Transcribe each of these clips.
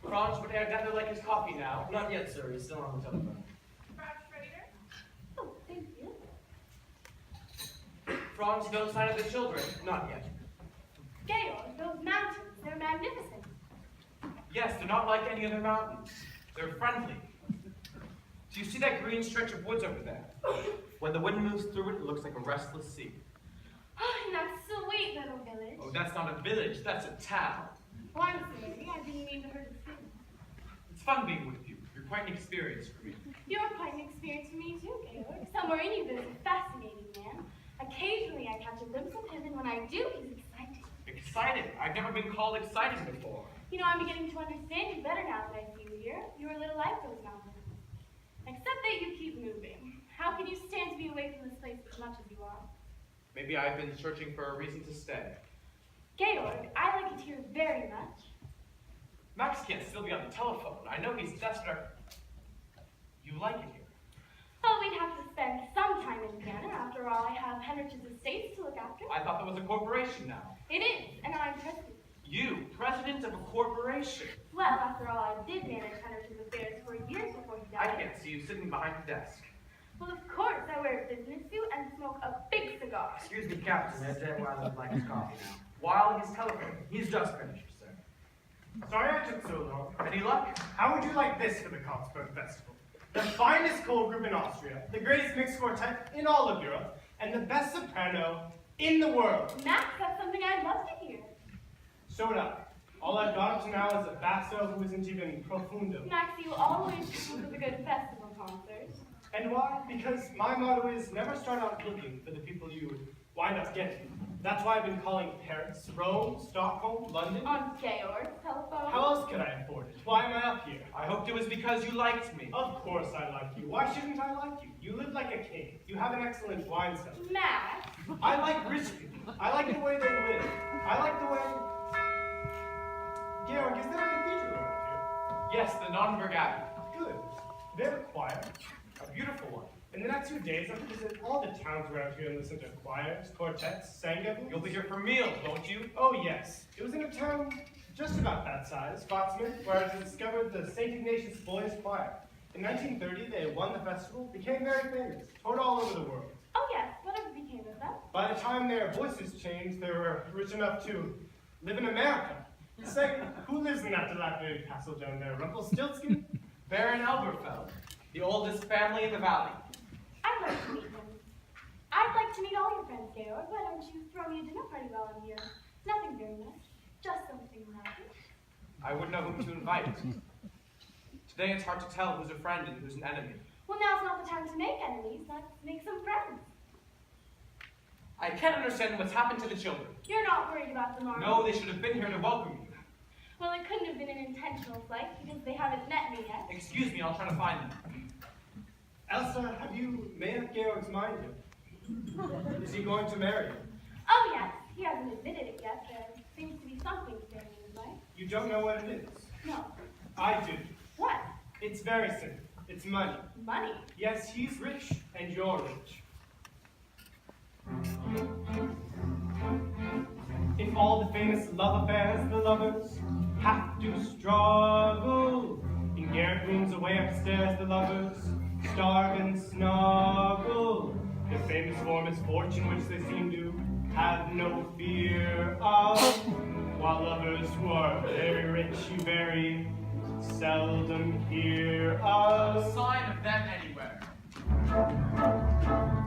Franz, would I gather like his coffee now? Not yet, sir. He's still on the telephone. Trader? Oh, thank you. Franz, no sign of the children? Not yet. Georg, those mountains, they're magnificent. Yes, they're not like any other mountains. They're friendly. Do you see that green stretch of woods over there? When the wind moves through it, it looks like a restless sea. Oh, and that sweet little village. Oh, that's not a village, that's a town. Oh, I'm sorry, I didn't mean to hurt his feelings. It's fun being with you. You're quite an experience for me. You're quite an experience for me too, Georg. Somewhere in you there's a fascinating man. Occasionally I catch a glimpse of him, and when I do, he's excited. Excited? I've never been called excited before. You know, I'm beginning to understand you better now that I see you here. You're a little like those mountains. Except that you keep moving. How can you stand to be away from this place as much as you are? Maybe I've been searching for a reason to stay. Georg, I like it here very much. Max can't still be on the telephone. I know he's desperate. You like it here? Oh, we'd have to spend some time in Vienna. After all, I have Henrich's estates to look after. I thought that was a corporation now. It is, and I'm president. You, president of a corporation? Well, after all, I did manage Henrich's affairs for years before he I died. can't see you sitting behind the desk. Well, of course, I wear a business suit and smoke a big cigar. Excuse me, Captain. Ed Wilder would like his coffee now. While he's telephoning. He's just finished, sir. Sorry I took so long. Any luck? How would you like this for the Salzburg Festival? The finest choral group in Austria, the greatest mixed quartet in all of Europe, and the best soprano in the world. Max, that's something I'd love to hear. So would I. All I've got up to now is a basso who isn't even profundo. Max, you always come to the good festival concerts. And why? Because my motto is never start out looking for the people you wind up getting. That's why I've been calling Paris, Rome, Stockholm, London. On Georg's telephone. How else could I afford it? Why am I up here? I hoped it was because you liked me. Of course I like you. Why shouldn't I like you? You live like a king. You have an excellent wine cellar. Max. I like rich people. I like the way they live. I like the way... Georg, is there a cathedral around Yes, the Nonnenberg Abbey. here? Good. They have a choir. A beautiful one. In the next few days, I'm going to visit all the towns around here and listen to choirs, quartets, sangavas. You'll be here for meals, won't you? Oh, yes. It was in a town just about that size, Foxman, where I discovered the St. Ignatius Boys Choir. In 1930, they won the festival, became very famous, toured all over the world. Oh, yes. Whatever became of them? By the time their voices changed, they were rich enough to live in America. Say, who lives in that dilapidated castle down there? Rumpelstiltskin? Baron Elberfeld, the oldest family in the valley. I'd like to meet them. I'd like to meet all your friends, Georg. Why don't you throw me a dinner party while I'm here? Nothing very much. Just something happy. I wouldn't know whom to invite. Today it's hard to tell who's a friend and who's an enemy. Well, now's not the time to make enemies. Let's make some friends. I can't understand what's happened to the children. You're not worried about them, are you? No, they should have been here to welcome you. Well, it couldn't have been an intentional flight because they haven't met me yet. Excuse me, I'll try to find them. Elsa, have you made up Georg's mind yet? Is he going to marry you? Oh, yes. He hasn't admitted it yet. There seems to be something standing in his life. You don't know what it is? No. I do. What? It's very simple. It's money. Money. Yes, he's rich, and you're rich. If all the famous love affairs, the lovers have to struggle, in garret rooms away upstairs, the lovers starve and snuggle. The famous for misfortune which they seem to have no fear of, while lovers who are very rich you very seldom hear of. A sign of them anywhere.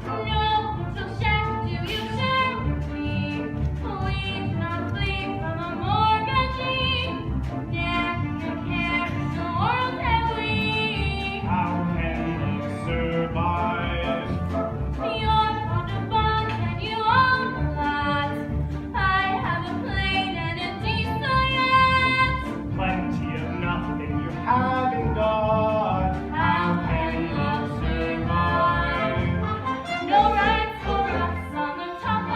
No, so share, do you share with me? We cannot flee from a mortgagee. Death and care is the world that we. How can love survive? You're fond of bonds and you own a lot. I have a plane and a diesel yacht. Plenty of nothing you haven't got. How can love survive? No rights for us on the top of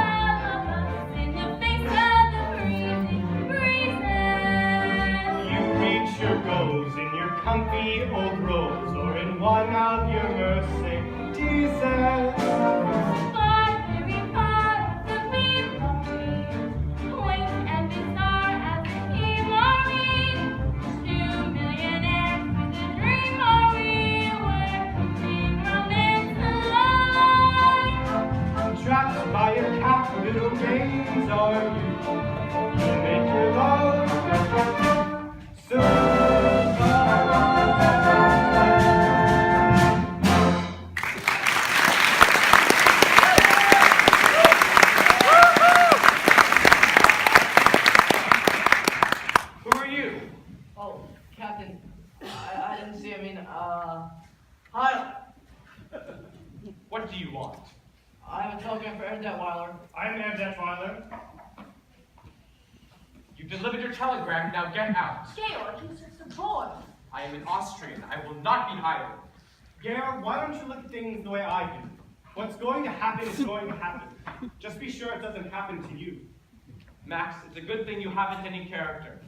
us in the face of the freezing breezes. You reach your goals in your comfy old robes or in one of your Mercedeses. Far, very far off the beam of me, quaint and bizarre as a scheme are we. Too Hi, What do you want? I have a telegram for Ed Detweiler. I'm Ed Detweiler. You delivered your telegram, now get out. Georg, he's just a boy. I am an Austrian. I will not be hired. Georg, why don't you look at things the way I do? What's going to happen is going to happen. Just be sure it doesn't happen to you. Max, it's a good thing you haven't any character.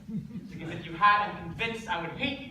Because if you had, I'm convinced I would hate you.